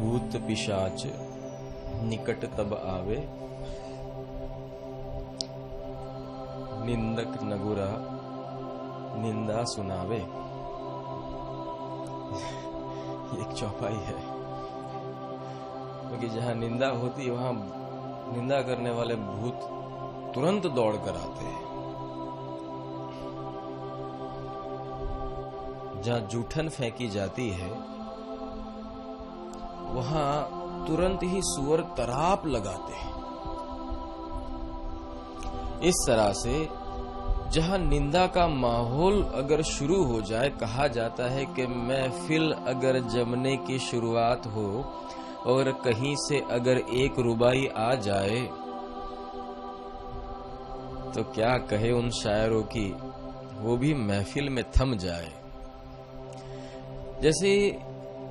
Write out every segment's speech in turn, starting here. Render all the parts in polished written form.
भूत पिशाच निकट तब आवे, निंदक नगुरा निंदा सुनावे। एक चौपाई है, क्योंकि जहां निंदा होती है वहां निंदा करने वाले भूत तुरंत दौड़ कर आते हैं। जहां जूठन फेंकी जाती है वहां तुरंत ही सुअर तराप लगाते हैं। इस तरह से जहां निंदा का माहौल अगर शुरू हो जाए, कहा जाता है कि महफिल अगर जमने की शुरुआत हो और कहीं से अगर एक रुबाई आ जाए तो क्या कहे उन शायरों की, वो भी महफिल में थम जाए। जैसे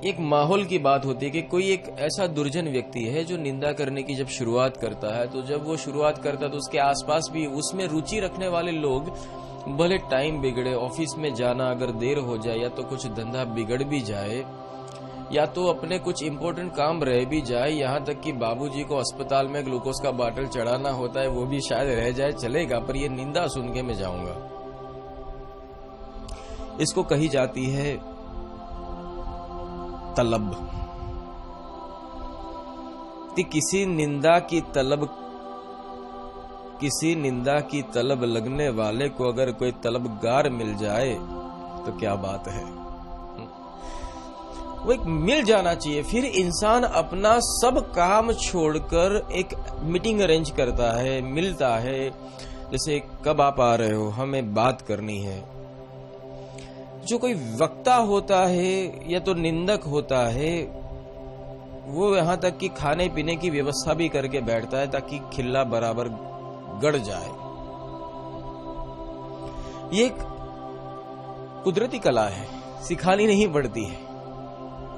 एक माहौल की बात होती है कि कोई एक ऐसा दुर्जन व्यक्ति है जो निंदा करने की जब शुरुआत करता है, तो जब वो शुरुआत करता है तो उसके आसपास भी उसमें रुचि रखने वाले लोग, भले टाइम बिगड़े, ऑफिस में जाना अगर देर हो जाए, या तो कुछ धंधा बिगड़ भी जाए, या तो अपने कुछ इंपॉर्टेंट काम रह भी जाए, यहाँ तक कि बाबूजी को अस्पताल में ग्लूकोज का बाटल चढ़ाना होता है, वो भी शायद रह जाए, चलेगा, पर ये निंदा सुन के मैं जाऊंगा। इसको कही जाती है तलब। किसी निंदा की तलब लगने वाले को अगर कोई तलबगार मिल जाए तो क्या बात है। वो एक मिल जाना चाहिए, फिर इंसान अपना सब काम छोड़कर एक मीटिंग अरेंज करता है, मिलता है। जैसे कब आप आ रहे हो, हमें बात करनी है। जो कोई वक्ता होता है या तो निंदक होता है, वो यहां तक कि खाने पीने की व्यवस्था भी करके बैठता है ताकि खिल्ला बराबर गड़ जाए। ये एक कुदरती कला है, सिखानी नहीं पड़ती है,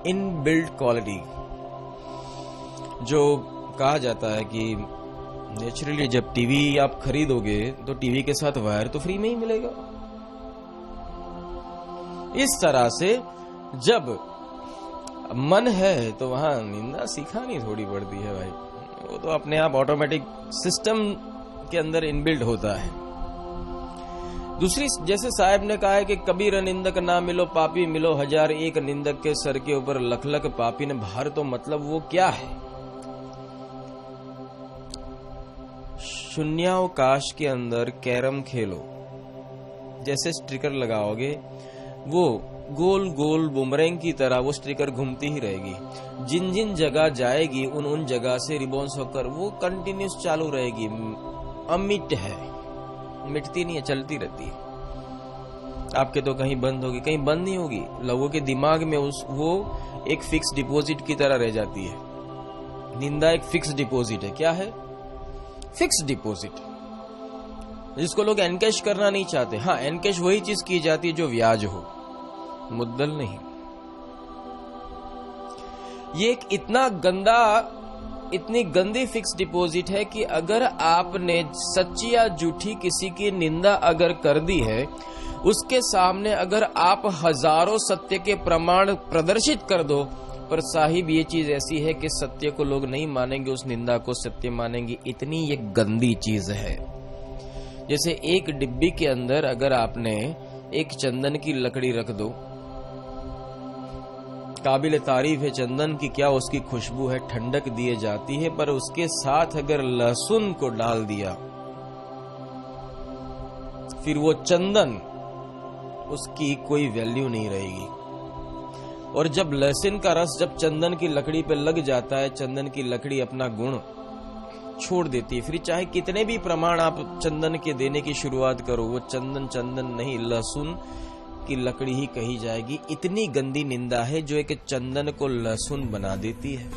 इनबिल्ट क्वालिटी। जो कहा जाता है कि नेचुरली जब टीवी आप खरीदोगे तो टीवी के साथ वायर तो फ्री में ही मिलेगा। इस तरह से जब मन है तो वहां निंदा सिखानी थोड़ी पड़ती है भाई, वो तो अपने आप ऑटोमेटिक सिस्टम के अंदर इनबिल्ट होता है। दूसरी, जैसे साहब ने कहा है कि कबीर निंदक ना मिलो पापी मिलो हजार, एक निंदक के सर के ऊपर लख लख पापी ने भार। तो मतलब वो क्या है, शून्यावकाश के अंदर कैरम खेलो, जैसे स्टिकर लगाओगे वो गोल गोल बुमरैंग की तरह वो स्टिकर घूमती ही रहेगी। जिन जिन जगह जाएगी उन जगह से रिबॉन्स होकर वो कंटिन्यूस चालू रहेगी। अमिट है, मिटती नहीं है, चलती रहती है। आपके तो कहीं बंद होगी, कहीं बंद नहीं होगी। लोगों के दिमाग में वो एक फिक्स डिपॉजिट की तरह रह जाती है। निंदा एक फिक्स डिपॉजिट है। क्या है? फिक्स डिपॉजिट, जिसको लोग एनकैश करना नहीं चाहते। हाँ, एनकैश वही चीज की जाती है जो ब्याज हो, मुद्दल नहीं। ये एक इतनी गंदी फिक्स डिपॉजिट है कि अगर आपने सच्ची या झूठी किसी की निंदा अगर कर दी है, उसके सामने अगर आप हजारों सत्य के प्रमाण प्रदर्शित कर दो, पर साहिब ये चीज ऐसी है कि सत्य को लोग नहीं मानेंगे, उस निंदा को सत्य मानेंगे। इतनी ये गंदी चीज है। जैसे एक डिब्बी के अंदर अगर आपने एक चंदन की लकड़ी रख दो, काबिल तारीफ है चंदन की, क्या उसकी खुशबू है, ठंडक दिए जाती है, पर उसके साथ अगर लहसुन को डाल दिया, फिर वो चंदन, उसकी कोई वैल्यू नहीं रहेगी। और जब लहसुन का रस जब चंदन की लकड़ी पे लग जाता है, चंदन की लकड़ी अपना गुण छोड़ देती है। फिर चाहे कितने भी प्रमाण आप चंदन के देने की शुरुआत करो, वो चंदन नहीं, लहसुन की लकड़ी ही कही जाएगी। इतनी गंदी निंदा है जो एक चंदन को लहसुन बना देती है।